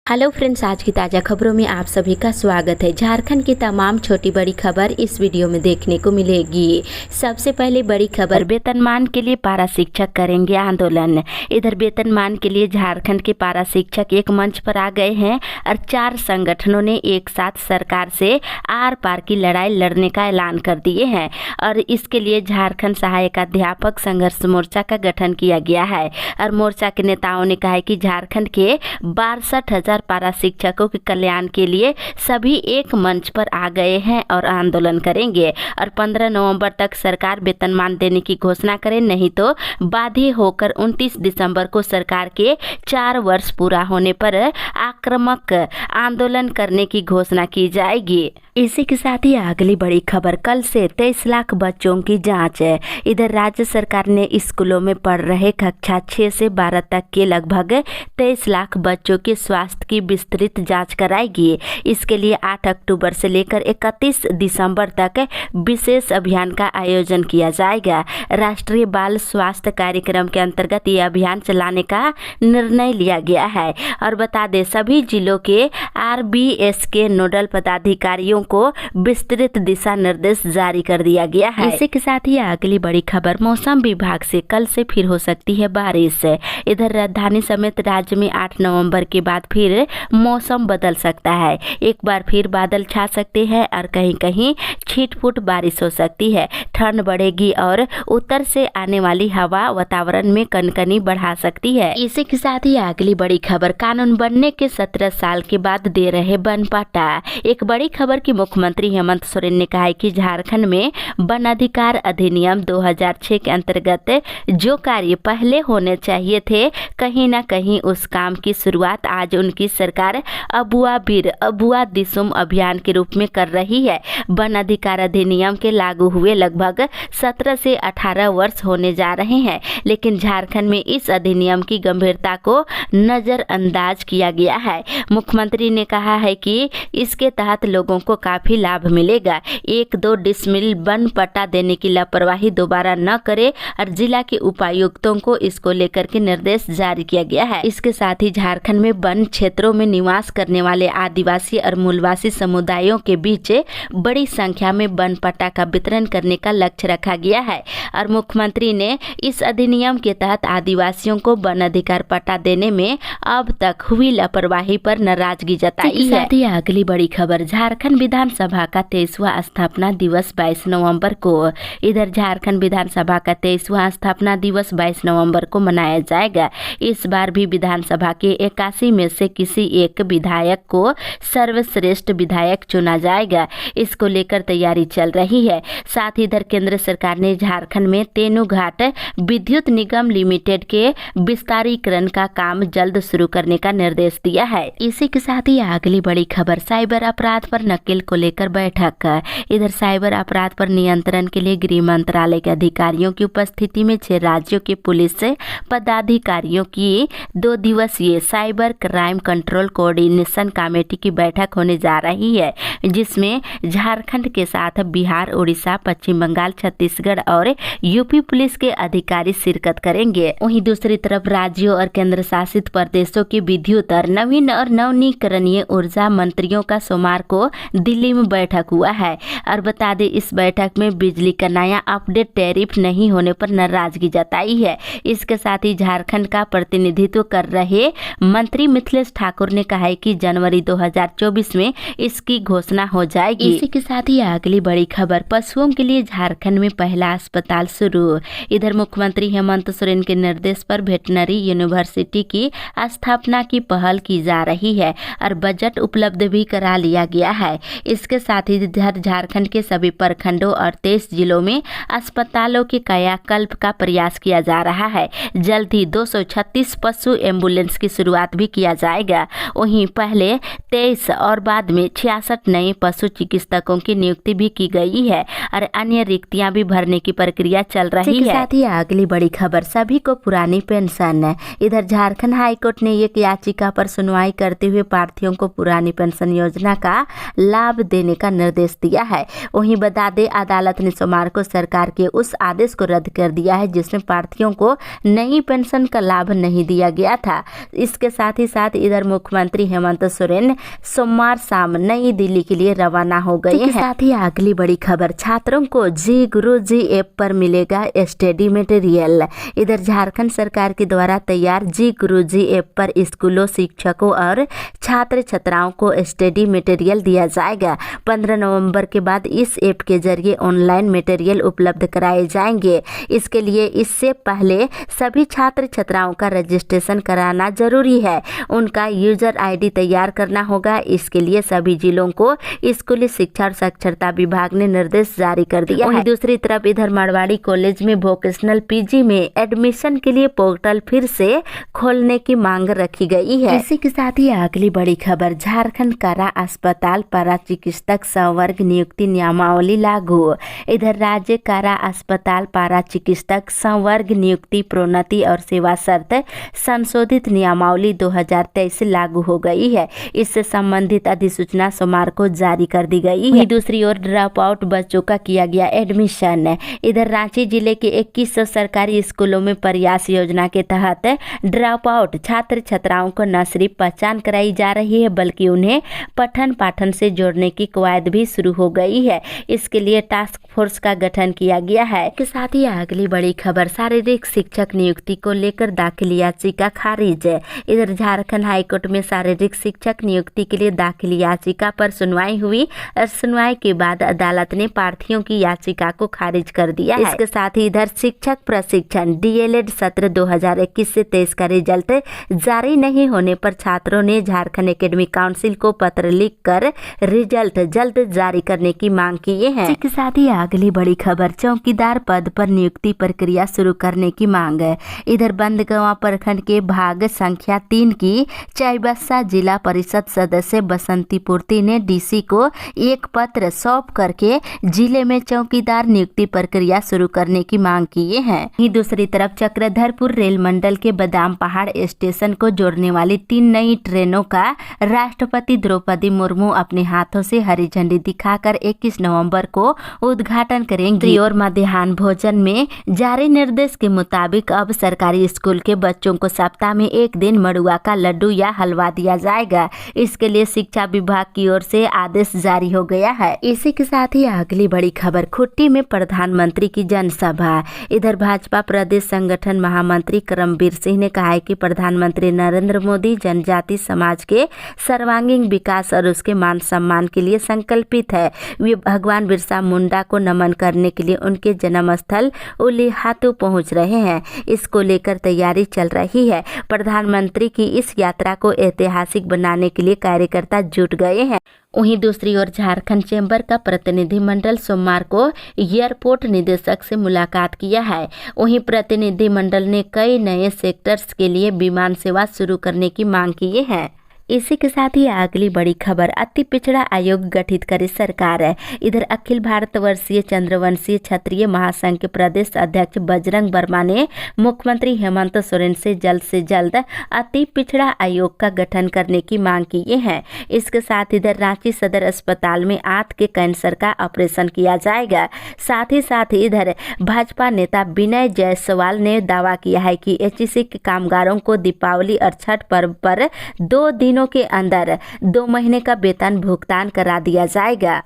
Hello friends, आज की ताज़ा खबरों में आप सभी का स्वागत है। झारखंड की तमाम छोटी बड़ी खबर इस वीडियो में देखने को मिलेगी। सबसे पहले बड़ी खबर, वेतनमान के लिए पारा शिक्षक करेंगे आंदोलन। इधर वेतनमान के लिए झारखंड के पारा शिक्षक एक मंच पर आ गए हैं और 4 संगठनों ने एक साथ सरकार से आर पार की लड़ाई लड़ने का ऐलान कर दिए हैं और इसके लिए झारखंड सहायक अध्यापक संघर्ष मोर्चा का गठन किया गया है। और मोर्चा के नेताओं ने कहा है कि झारखंड के 62,000 पारा शिक्षकों के कल्याण के लिए सभी एक मंच पर आ गए हैं और आंदोलन करेंगे और 15 नवंबर तक सरकार वेतनमान देने की घोषणा करे, नहीं तो बाध्य होकर 29 दिसंबर को सरकार के 4 वर्ष पूरा होने पर आक्रामक आंदोलन करने की घोषणा की जाएगी। इसी के साथ ही अगली बड़ी खबर, कल से 23 लाख बच्चों की जांच है। इधर राज्य सरकार ने स्कूलों में पढ़ रहे कक्षा 6 से 12 तक के लगभग 23 लाख बच्चों के स्वास्थ्य की विस्तृत जांच कराएगी। इसके लिए 8 अक्टूबर से लेकर 31 दिसंबर तक विशेष अभियान का आयोजन किया जाएगा। राष्ट्रीय बाल स्वास्थ्य कार्यक्रम के अंतर्गत ये अभियान चलाने का निर्णय लिया गया है। और बता दें, सभी जिलों के RBS के नोडल पदाधिकारियों को विस्तृत दिशा निर्देश जारी कर दिया गया है। इसी के साथ ही अगली बड़ी खबर, मौसम विभाग से कल से फिर हो सकती है बारिश। इधर राजधानी समेत राज्य में 8 नवंबर के बाद फिर मौसम बदल सकता है। एक बार फिर बादल छा सकते हैं और कहीं कहीं छिटपुट बारिश हो सकती है। ठंड बढ़ेगी और उत्तर से आने वाली हवा वातावरण में कनकनी बढ़ा सकती है। इसी के साथ ही अगली बड़ी खबर, कानून बनने के 17 साल के बाद दे रहे वन पट्टा। एक बड़ी खबर की मुख्यमंत्री हेमंत सोरेन ने कहा है कि झारखंड में वन अधिकार अधिनियम 2006 के अंतर्गत जो कार्य पहले होने चाहिए थे, कहीं न कहीं उस काम की शुरुआत आज उनकी सरकार अबुआ बीर अबुआ दिसुम अभियान के रूप में कर रही है। वन अधिकार अधिनियम के लागू हुए लगभग 17 से 18 वर्ष होने जा रहे हैं, लेकिन झारखंड में इस अधिनियम की गंभीरता को नजरअंदाज किया गया है। मुख्यमंत्री ने कहा है कि इसके तहत लोगों को काफी लाभ मिलेगा। 1-2 डिसमिल वन पट्टा देने की लापरवाही दोबारा न करे और जिला के उपायुक्तों को इसको लेकर के निर्देश जारी किया गया है। इसके साथ ही झारखंड में वन क्षेत्रों में निवास करने वाले आदिवासी और मूलवासी समुदायों के बीच बड़ी संख्या में वन पट्टा का वितरण करने का लक्ष्य रखा गया है। और मुख्यमंत्री ने इस अधिनियम के तहत आदिवासियों को वन अधिकार पट्टा देने में अब तक हुई लापरवाही पर नाराजगी जताई है। साथ ही अगली बड़ी खबर, झारखंड विधानसभा का 23वां स्थापना दिवस 22 नवंबर को। इधर झारखंड विधानसभा का 23वां स्थापना दिवस 22 नवंबर को मनाया जाएगा। इस बार भी विधानसभा के 81 में से किसी एक विधायक को सर्वश्रेष्ठ विधायक चुना जाएगा। इसको लेकर तैयारी चल रही है। साथ ही इधर केंद्र सरकार ने झारखंड में तेनुघाट विद्युत निगम लिमिटेड के विस्तारीकरण का काम जल्द शुरू करने का निर्देश दिया है। इसी के साथ ही अगली बड़ी खबर, साइबर अपराध पर नकेल को लेकर बैठक। इधर साइबर अपराध पर नियंत्रण के लिए गृह मंत्रालय के अधिकारियों की उपस्थिति में 6 राज्यों के पुलिस पदाधिकारियों की 2 दिवसीय cyber crime control coordination committee की बैठक होने जा रही है, जिसमें झारखंड के साथ बिहार, उड़ीसा, पश्चिम बंगाल, छत्तीसगढ़ और यूपी पुलिस के अधिकारी शिरकत करेंगे। वहीं दूसरी तरफ राज्यों और केंद्र शासित प्रदेशों के विद्युत और नवीन और नवनीकरणीय ऊर्जा मंत्रियों का सोमवार को दिल्ली में बैठक हुआ है। और बता दें, इस बैठक में बिजली का नया अपडेट टैरिफ नहीं होने पर नाराजगी जताई है। इसके साथ ही झारखंड का प्रतिनिधित्व कर रहे मंत्री मिथिलेश ठाकुर ने कहा है कि जनवरी 2024 में इसकी घोषणा हो जाएगी। इसी के साथ ही अगली बड़ी खबर, पशुओं के लिए झारखंड में पहला अस्पताल शुरू। इधर मुख्यमंत्री हेमंत सोरेन के निर्देश पर वेटनरी यूनिवर्सिटी की स्थापना की पहल की जा रही है और बजट उपलब्ध भी करा लिया गया है। इसके साथ ही इधर झारखंड के सभी प्रखंडों और 23 जिलों में अस्पतालों के कायाकल्प का प्रयास किया जा रहा है। जल्द ही 236 पशु एम्बुलेंस की शुरुआत भी किया जाएगा। वहीं पहले 23 और बाद में 66 नए पशु चिकित्सकों की नियुक्ति भी की गई है और अन्य रिक्तियां भी भरने की प्रक्रिया चल रही है। साथ ही अगली बड़ी खबर, सभी को पुरानी पेंशन। इधर झारखंड हाईकोर्ट ने एक याचिका पर सुनवाई करते हुए प्रार्थियों को पुरानी पेंशन योजना का लाभ देने का निर्देश दिया है। वहीं बता दें, अदालत ने सोमवार को सरकार के उस आदेश को रद्द कर दिया है जिसमें प्रार्थियों को नई पेंशन का लाभ नहीं दिया गया था। इसके साथ ही साथ इधर इधर मुख्यमंत्री हेमंत सोरेन सोमवार शाम नई दिल्ली के लिए रवाना हो गए हैं। साथ ही अगली बड़ी खबर, छात्रों को जी गुरु जी ऐप पर मिलेगा स्टडी मटेरियल। इधर झारखंड सरकार के द्वारा तैयार जी गुरु जी ऐप पर स्कूलों, शिक्षकों और छात्र छात्राओं को स्टडी मटेरियल दिया जाएगा। 15 नवंबर के बाद इस ऐप के जरिए ऑनलाइन मटेरियल उपलब्ध कराए जाएंगे। इसके लिए इससे पहले सभी छात्र छात्राओं का रजिस्ट्रेशन कराना जरूरी है। उनका यूजर आईडी तैयार करना होगा। इसके लिए सभी जिलों को स्कूली शिक्षा और साक्षरता विभाग ने निर्देश जारी कर दिया है। दूसरी तरफ इधर मारवाड़ी कॉलेज में वोकेशनल पीजी में एडमिशन के लिए पोर्टल फिर से खोलने की मांग रखी गई है। इसी के साथ ही अगली बड़ी खबर, झारखंड कारा अस्पताल पारा चिकित्सक संवर्ग नियुक्ति नियमावली लागू। इधर राज्य कारा अस्पताल पारा चिकित्सक संवर्ग नियुक्ति प्रोन्नति और सेवा शर्त संशोधित नियमावली 2023 लागू हो गई है। इससे संबंधित अधिसूचना सोमवार को जारी कर दी गई है। दूसरी ओर ड्रॉप आउट बच्चों का किया गया एडमिशन। इधर रांची जिले के 2100 सरकारी स्कूलों में प्रयास योजना के तहत ड्रॉप आउट छात्र छात्राओं को न सिर्फ पहचान कराई जा रही है बल्कि उन्हें पठन पाठन से जोड़ने की कवायद भी शुरू हो गई है। इसके लिए टास्क फोर्स का गठन किया गया है। इसके साथ ही अगली बड़ी खबर, शारीरिक शिक्षक नियुक्ति को लेकर दाखिल याचिका खारिज। इधर झारखंड हाईकोर्ट में शारीरिक शिक्षक नियुक्ति के लिए दाखिल याचिका पर सुनवाई हुई और सुनवाई के बाद अदालत ने प्रार्थियों की याचिका को खारिज कर दिया है। इसके साथ ही इधर शिक्षक प्रशिक्षण डीएलएड सत्र 2021 से 23 का रिजल्ट जारी नहीं होने पर छात्रों ने झारखंड एकेडमिक काउंसिल को पत्र लिखकर रिजल्ट जल्द जारी करने की मांग की है। इसके साथ ही अगली बड़ी खबर, चौकीदार पद पर नियुक्ति प्रक्रिया शुरू करने की मांग है। इधर बंदगवा प्रखंड के भाग संख्या 3 की चाईबासा जिला परिषद सदस्य बसंती पूर्ति ने डीसी को एक पत्र सौंप करके जिले में चौकीदार नियुक्ति प्रक्रिया शुरू करने की मांग की है। दूसरी तरफ चक्रधरपुर रेल मंडल के बादाम पहाड़ स्टेशन को जोड़ने वाली 3 नई ट्रेनों का राष्ट्रपति द्रौपदी मुर्मू अपने हाथों से हरी झंडी दिखाकर 21 नवंबर को उद्घाटन करेंगी। और मध्याह्न भोजन में जारी निर्देश के मुताबिक अब सरकारी स्कूल के बच्चों को सप्ताह में एक दिन मड़ुआ का लड्डू या हलवा दिया जाएगा। इसके लिए शिक्षा विभाग की ओर से आदेश जारी हो गया है। इसी के साथ ही अगली बड़ी खबर, खुट्टी में प्रधानमंत्री की जनसभा। इधर भाजपा प्रदेश संगठन महामंत्री करमबीर सिंह ने कहा है कि प्रधानमंत्री नरेंद्र मोदी जनजाति समाज के सर्वांगीण विकास और उसके मान सम्मान के लिए संकल्पित है। वे भगवान बिरसा मुंडा को नमन करने के लिए उनके जन्म स्थल उलिहातू पहुंच रहे हैं। इसको लेकर तैयारी चल रही है। प्रधानमंत्री की इस यात्रा को ऐतिहासिक बनाने के लिए कार्यकर्ता जुट गए हैं। वहीं दूसरी ओर झारखंड चैम्बर का प्रतिनिधिमंडल सोमवार को एयरपोर्ट निदेशक से मुलाकात किया है। वहीं प्रतिनिधिमंडल ने कई नए सेक्टर्स के लिए विमान सेवा शुरू करने की मांग की है। इसी के साथ ही अगली बड़ी खबर, अति पिछड़ा आयोग गठित करे सरकार है। इधर अखिल भारतवर्षीय चंद्रवंशीय क्षत्रिय महासंघ के प्रदेश अध्यक्ष बजरंग वर्मा ने मुख्यमंत्री हेमंत सोरेन से जल्द अति पिछड़ा आयोग का गठन करने की मांग की है। इसके साथ इधर रांची सदर अस्पताल में आंत के कैंसर का ऑपरेशन किया जाएगा। साथ ही इधर भाजपा नेता विनय जायसवाल ने दावा किया है कि एचईसी के कामगारों को दीपावली और छठ पर्व पर 2 दिनों के अंदर 2 महीने का वेतन भुगतान करा दिया जाएगा।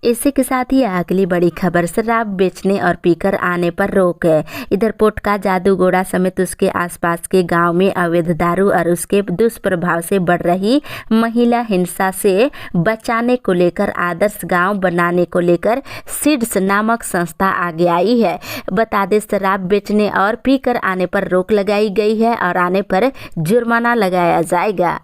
इसी के साथ ही अगली बड़ी खबर, शराब बेचने और पीकर आने पर रोक है। इधर पोटका जादूगोड़ा समेत उसके आसपास के गांव में अवैध दारू और उसके दुष्प्रभाव से बढ़ रही महिला हिंसा से बचाने को लेकर आदर्श गांव बनाने को लेकर सीड्स नामक संस्था आगे आई है। बता दें, शराब बेचने और पीकर आने पर रोक लगाई गई है और आने पर जुर्माना लगाया जाएगा।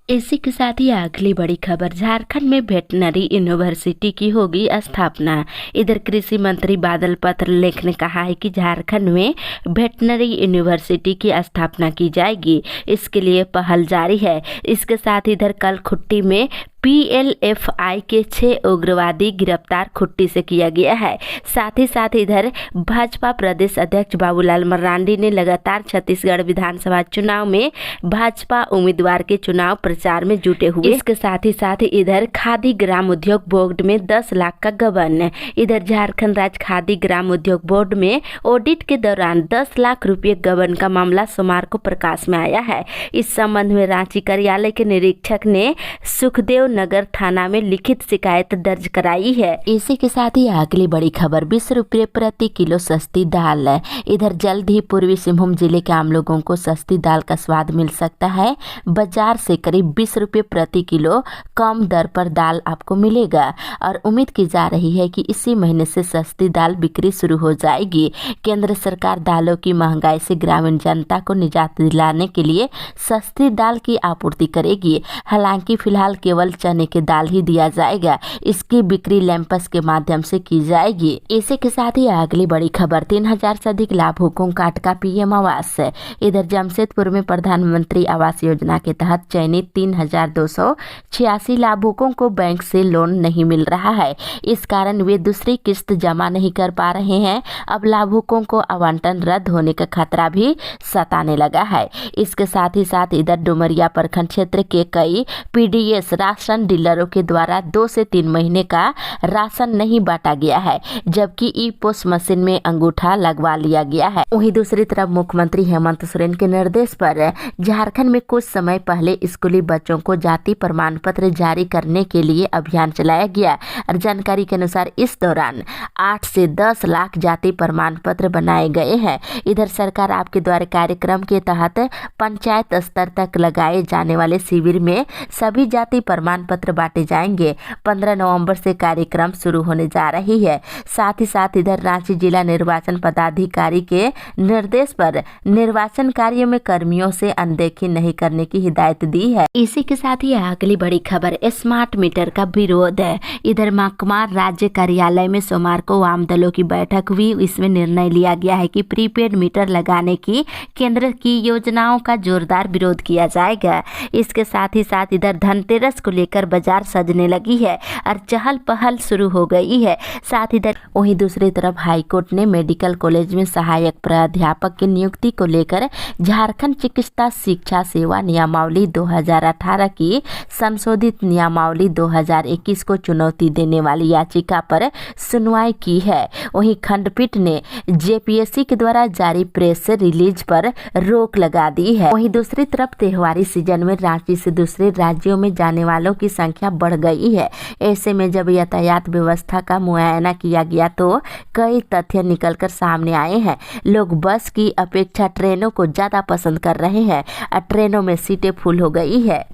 इसी के साथ ही अगली बड़ी खबर, झारखंड में वेटनरी यूनिवर्सिटी की होगी स्थापना। इधर कृषि मंत्री बादल पत्रलेख ने कहा है कि झारखंड में वेटनरी यूनिवर्सिटी की स्थापना की जाएगी। इसके लिए पहल जारी है। इसके साथ इधर कल खुट्टी में PLFI के 6 उग्रवादी गिरफ्तार खुट्टी से किया गया है। साथ ही साथ इधर भाजपा प्रदेश अध्यक्ष बाबूलाल मरांडी ने लगातार छत्तीसगढ़ विधानसभा चुनाव में भाजपा उम्मीदवार के चुनाव प्रचार में जुटे हुए। इसके साथ ही इधर खादी ग्राम उद्योग बोर्ड में 10 लाख का गबन। इधर झारखंड राज्य खादी ग्राम उद्योग बोर्ड में ऑडिट के दौरान 10 लाख रुपए गबन का मामला सोमवार को प्रकाश में आया है। इस संबंध में रांची कार्यालय के निरीक्षक ने सुखदेव नगर थाना में लिखित शिकायत दर्ज कराई है। इसी के साथ ही अगली बड़ी खबर, 20 रुपये प्रति किलो सस्ती दाल। इधर जल्द ही पूर्वी सिंहभूम जिले के आम लोगों को सस्ती दाल का स्वाद मिल सकता है। बाजार से करीब 20 रुपये प्रति किलो कम दर पर दाल आपको मिलेगा और उम्मीद की जा रही है कि इसी महीने से सस्ती दाल बिक्री शुरू हो जाएगी। केंद्र सरकार दालों की महंगाई से ग्रामीण जनता को निजात दिलाने के लिए सस्ती दाल की आपूर्ति करेगी। हालांकि फिलहाल केवल चने की दाल ही दिया जाएगा। इसकी बिक्री लैंपस के माध्यम से की जाएगी। इसी के साथ ही अगली बड़ी खबर, 3000 से अधिक लाभुकों का अटका पीएम आवास। इधर जमशेदपुर में प्रधानमंत्री आवास योजना के तहत चयनित 3286 लाभुकों को बैंक से लोन नहीं मिल रहा है। इस कारण वे दूसरी किस्त जमा नहीं कर पा रहे हैं। अब लाभुकों को आवंटन रद्द होने का खतरा भी सताने लगा है। इसके साथ ही इधर डुमरिया प्रखंड क्षेत्र के कई PDS राशन डीलरों के द्वारा 2 से 3 महीने का राशन नहीं बांटा गया है, जबकि ई-पोस्ट मशीन में अंगूठा लगवा लिया गया है। वहीं दूसरी तरफ मुख्यमंत्री हेमंत सोरेन के निर्देश पर झारखंड में कुछ समय पहले स्कूली बच्चों को जाति प्रमाण पत्र जारी करने के लिए अभियान चलाया गया और जानकारी के अनुसार इस दौरान 8 से 10 लाख जाति प्रमाण पत्र बनाए गए हैं। इधर सरकार आपके द्वारा कार्यक्रम के तहत पंचायत स्तर तक लगाए जाने वाले शिविर में सभी जाति प्रमाण पत्र बांटे जाएंगे। 15 नवंबर से कार्यक्रम शुरू होने जा रही है। साथ ही इधर रांची जिला निर्वाचन पदाधिकारी के निर्देश पर निर्वाचन कार्य में कर्मियों से अनदेखी नहीं करने की हिदायत दी है। इसी के साथ ही अगली बड़ी खबर, स्मार्ट मीटर का विरोध है। इधर महकमा राज्य कार्यालय में सोमवार को वाम दलों की बैठक हुई। इसमें निर्णय लिया गया है कि प्रीपेड मीटर लगाने की केंद्र की योजनाओं का जोरदार विरोध किया जाएगा। इसके साथ ही इधर धनतेरस को लेकर बाजार सजने लगी है और चहल पहल शुरू हो गई है। साथ इधर वहीं दूसरी तरफ हाईकोर्ट ने मेडिकल कॉलेज में सहायक प्राध्यापक की नियुक्ति को लेकर झारखंड चिकित्सा शिक्षा सेवा नियमावली 2018 की संशोधित नियमावली 2021 को चुनौती देने वाली याचिका पर सुनवाई की है। वहीं खंडपीठ ने JPSC के द्वारा जारी प्रेस रिलीज पर रोक लगा दी है। वहीं दूसरी तरफ त्योहारी सीजन में रांची से दूसरे राज्यों में जाने वालों की संख्या बढ़ गई है। ऐसे में जब यातायात व्यवस्था का मुआयना किया गया तो कई तथ्य निकलकर सामने आए हैं। लोग बस की अपेक्षा ट्रेनों को ज्यादा पसंद कर रहे हैं और ट्रेनों में सीटें फुल हो गई है।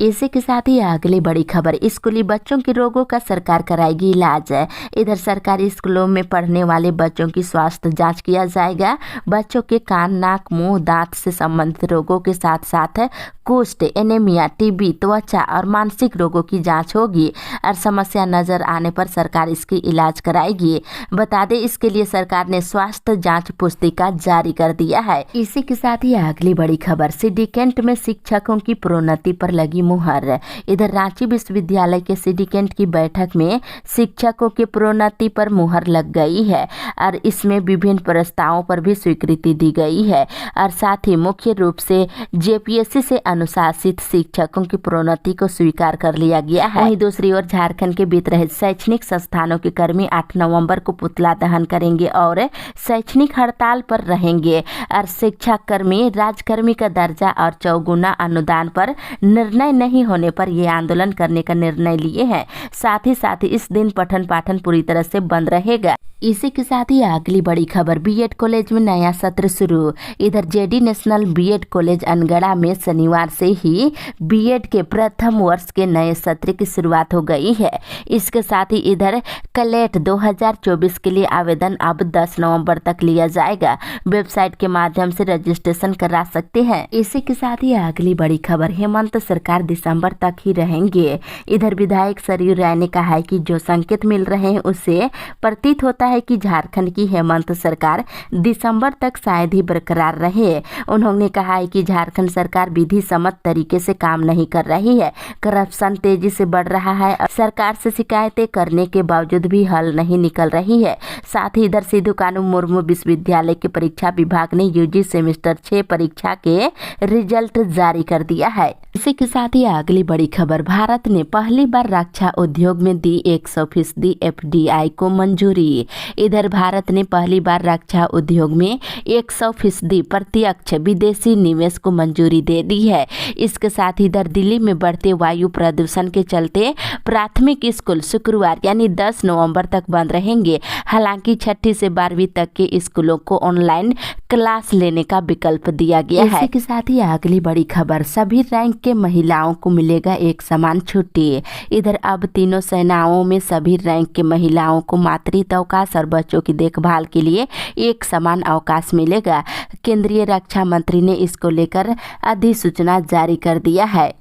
इसी के साथ ही अगली बड़ी खबर, स्कूली बच्चों के रोगों का सरकार कराएगी इलाज। इधर सरकारी स्कूलों में पढ़ने वाले बच्चों की स्वास्थ्य जांच किया जाएगा। बच्चों के कान, नाक, मुंह, दांत से संबंधित रोगों के साथ साथ कुष्ठ, एनीमिया, TB, त्वचा और मानसिक रोगों की जांच होगी और समस्या नजर आने पर सरकार इसकी इलाज कराएगी। बता दें, इसके लिए सरकार ने स्वास्थ्य जांच पुस्तिका जारी कर दिया है। इसी के साथ ही अगली बड़ी खबर, सिंडिकेट में शिक्षकों की प्रोन्नति पर लगी मुहर। इधर रांची विश्वविद्यालय के सिंडिकेट की बैठक में शिक्षकों की प्रोन्नति पर मुहर लग गई है और इसमें विभिन्न प्रस्तावों पर भी स्वीकृति दी गई है और साथ ही मुख्य रूप से JPSC से अनुशासित शिक्षकों की प्रोन्नति को स्वीकार कर लिया गया है। वहीं दूसरी ओर झारखंड के बीत रहे शैक्षणिक संस्थानों के कर्मी 8 नवंबर को पुतला दहन करेंगे और शैक्षणिक हड़ताल पर रहेंगे और शिक्षा कर्मी राजकर्मी का दर्जा और चौगुना अनुदान पर निर्णय नहीं होने पर ये आंदोलन करने का निर्णय लिए हैं। साथ ही इस दिन पठन पाठन पूरी तरह से बंद रहेगा। इसी के साथ ही अगली बड़ी खबर, बीएड कॉलेज में नया सत्र शुरू। इधर JD national BEd college Angarha में शनिवार से ही बीएड के प्रथम वर्ष के नए सत्र की शुरुआत हो गई है। इसके साथ ही इधर कलेट 2024 के लिए आवेदन अब 10 नवंबर तक लिया जाएगा। वेबसाइट के माध्यम से रजिस्ट्रेशन करा सकते हैं। इसी के साथ ही अगली बड़ी खबर, हेमंत सरकार दिसंबर तक ही रहेंगे। इधर विधायक सरयू राय ने कहा है कि जो संकेत मिल रहे हैं उससे प्रतीत होता है कि झारखंड की हेमंत सरकार दिसंबर तक शायद ही बरकरार रहे। उन्होंने कहा है कि झारखंड सरकार विधि सम्मत तरीके से काम नहीं कर रही है, करप्शन तेजी से बढ़ रहा है, सरकार से शिकायतें करने के बावजूद भी हल नहीं निकल रही है। साथ ही इधर सिद्धू कानू मुर्मू विश्वविद्यालय के परीक्षा विभाग ने यूजी सेमेस्टर 6 परीक्षा के रिजल्ट जारी कर दिया है। इसी के साथ ही अगली बड़ी खबर, भारत ने पहली बार रक्षा उद्योग में दी 100% एफडीआई को मंजूरी। इधर भारत ने पहली बार रक्षा उद्योग में 100% प्रत्यक्ष विदेशी निवेश को मंजूरी दे दी है। इसके साथ ही इधर दिल्ली में बढ़ते वायु प्रदूषण के चलते प्राथमिक स्कूल शुक्रवार यानी 10 नवंबर तक बंद रहेंगे। हालांकि 6ठी से 12वीं तक के स्कूलों को ऑनलाइन क्लास लेने का विकल्प दिया गया है। इसी के साथ ही अगली बड़ी खबर, सभी रैंक के महिलाओं को मिलेगा एक समान छुट्टी। इधर अब तीनों सेनाओं में सभी रैंक के महिलाओं को मातृत्व अवकाश और बच्चों की देखभाल के लिए एक समान अवकाश मिलेगा। केंद्रीय रक्षा मंत्री ने इसको लेकर अधिसूचना जारी कर दिया है।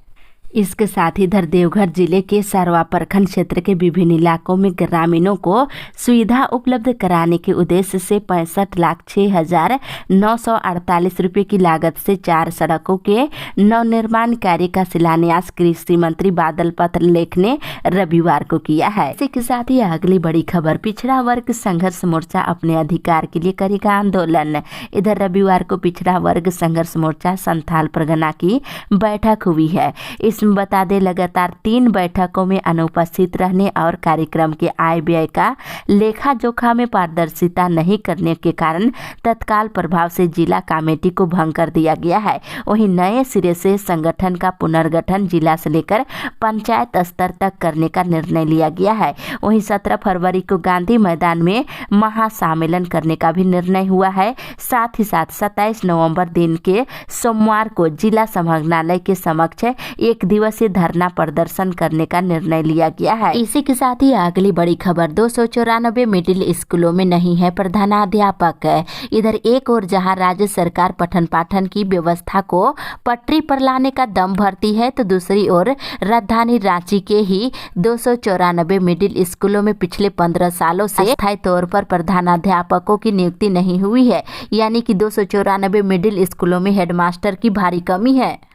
इसके साथ ही इधर देवघर जिले के सरवा प्रखंड क्षेत्र के विभिन्न इलाकों में ग्रामीणों को सुविधा उपलब्ध कराने के उद्देश्य से 65,06,948 रुपये की लागत से 4 सड़कों के नवनिर्माण कार्य का शिलान्यास कृषि मंत्री बादल पत्रलेख ने रविवार को किया है। इसी के साथ ही अगली बड़ी खबर, पिछड़ा वर्ग संघर्ष मोर्चा अपने अधिकार के लिए करेगा आंदोलन। इधर रविवार को पिछड़ा वर्ग संघर्ष मोर्चा संथाल परगना की बैठक हुई है। इसमें बता दें, लगातार 3 बैठकों में अनुपस्थित रहने और कार्यक्रम के आय व्यय का लेखा जोखा में पारदर्शिता नहीं करने के कारण तत्काल प्रभाव से जिला कमेटी को भंग कर दिया गया है। वहीं नए सिरे से संगठन का पुनर्गठन जिला से लेकर पंचायत स्तर तक करने का निर्णय लिया गया है। वहीं 17 फरवरी को गांधी मैदान में महासम्मेलन करने का भी निर्णय हुआ है। साथ ही साथ 27 नवंबर दिन के सोमवार को जिला समाहरणालय के समक्ष एक दिवसीय धरना प्रदर्शन करने का निर्णय लिया गया है। इसी के साथ ही अगली बड़ी खबर, 294 मिडिल स्कूलों में नहीं है प्रधानाध्यापक। इधर एक और जहां राज्य सरकार पठन पाठन की व्यवस्था को पटरी पर लाने का दम भरती है, तो दूसरी ओर राजधानी रांची के ही 294 मिडिल स्कूलों में पिछले 15 सालों से अस्थायी तौर पर प्रधानाध्यापकों की नियुक्ति नहीं हुई है। यानी कि 294 मिडिल स्कूलों में हेडमास्टर की भारी कमी है।